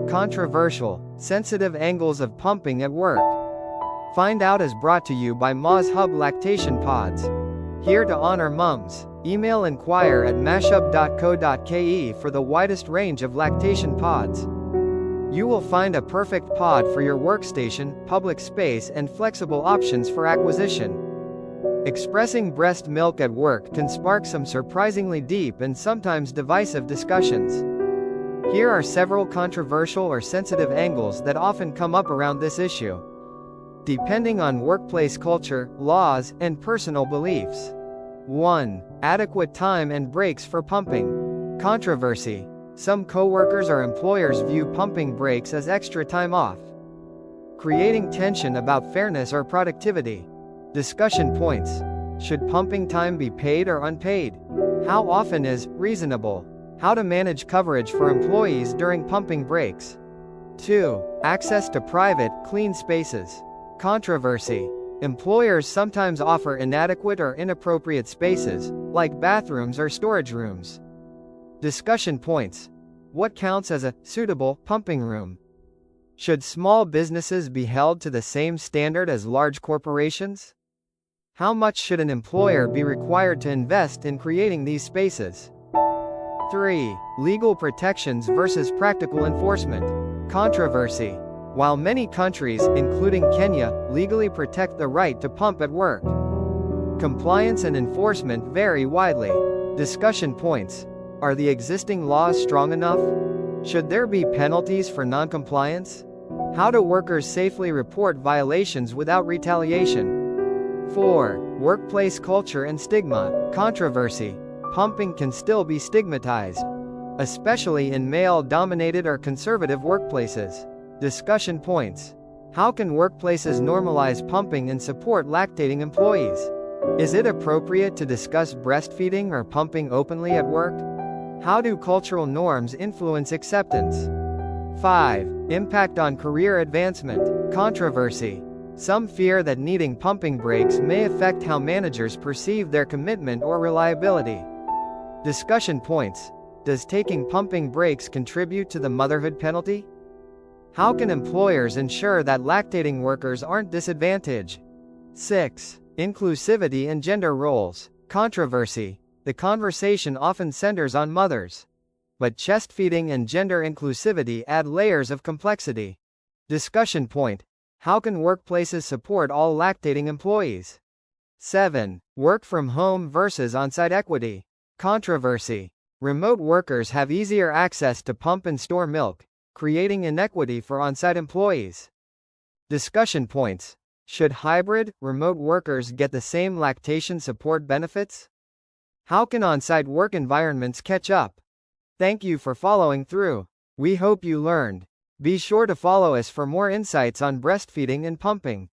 Controversial, sensitive angles of pumping at work. Find out is brought to you by Moz Hub Lactation Pods. Here to honor mums. Email inquire@mashup.co.ke for the widest range of lactation pods. You will find a perfect pod for your workstation, public space, and flexible options for acquisition. Expressing breast milk at work can spark some surprisingly deep and sometimes divisive discussions. Here are several controversial or sensitive angles that often come up around this issue, depending on workplace culture, laws, and personal beliefs. 1. Adequate time and breaks for pumping. Controversy. Some coworkers or employers view pumping breaks as extra time off, creating tension about fairness or productivity. Discussion points. Should pumping time be paid or unpaid? How often is reasonable? How to manage coverage for employees during pumping breaks. 2. Access to private, clean spaces. Controversy. Employers sometimes offer inadequate or inappropriate spaces, like bathrooms or storage rooms. Discussion points. What counts as a suitable pumping room? Should small businesses be held to the same standard as large corporations? How much should an employer be required to invest in creating these spaces? 3. Legal protections versus practical enforcement. Controversy. While many countries, including Kenya, legally protect the right to pump at work, compliance and enforcement vary widely. Discussion points. Are the existing laws strong enough? Should there be penalties for non-compliance? How do workers safely report violations without retaliation? 4. Workplace culture and stigma. Controversy. Pumping can still be stigmatized, especially in male-dominated or conservative workplaces. Discussion points. How can workplaces normalize pumping and support lactating employees? Is it appropriate to discuss breastfeeding or pumping openly at work? How do cultural norms influence acceptance? 5. Impact on career advancement. Controversy. Some fear that needing pumping breaks may affect how managers perceive their commitment or reliability. Discussion points. Does taking pumping breaks contribute to the motherhood penalty? How can employers ensure that lactating workers aren't disadvantaged? 6. Inclusivity and gender roles. Controversy. The conversation often centers on mothers, but chest feeding and gender inclusivity add layers of complexity. Discussion point. How can workplaces support all lactating employees? 7. Work from home versus on-site equity. Controversy. Remote workers have easier access to pump and store milk, creating inequity for on-site employees. Discussion points. Should hybrid, remote workers get the same lactation support benefits? How can on-site work environments catch up? Thank you for following through. We hope you learned. Be sure to follow us for more insights on breastfeeding and pumping.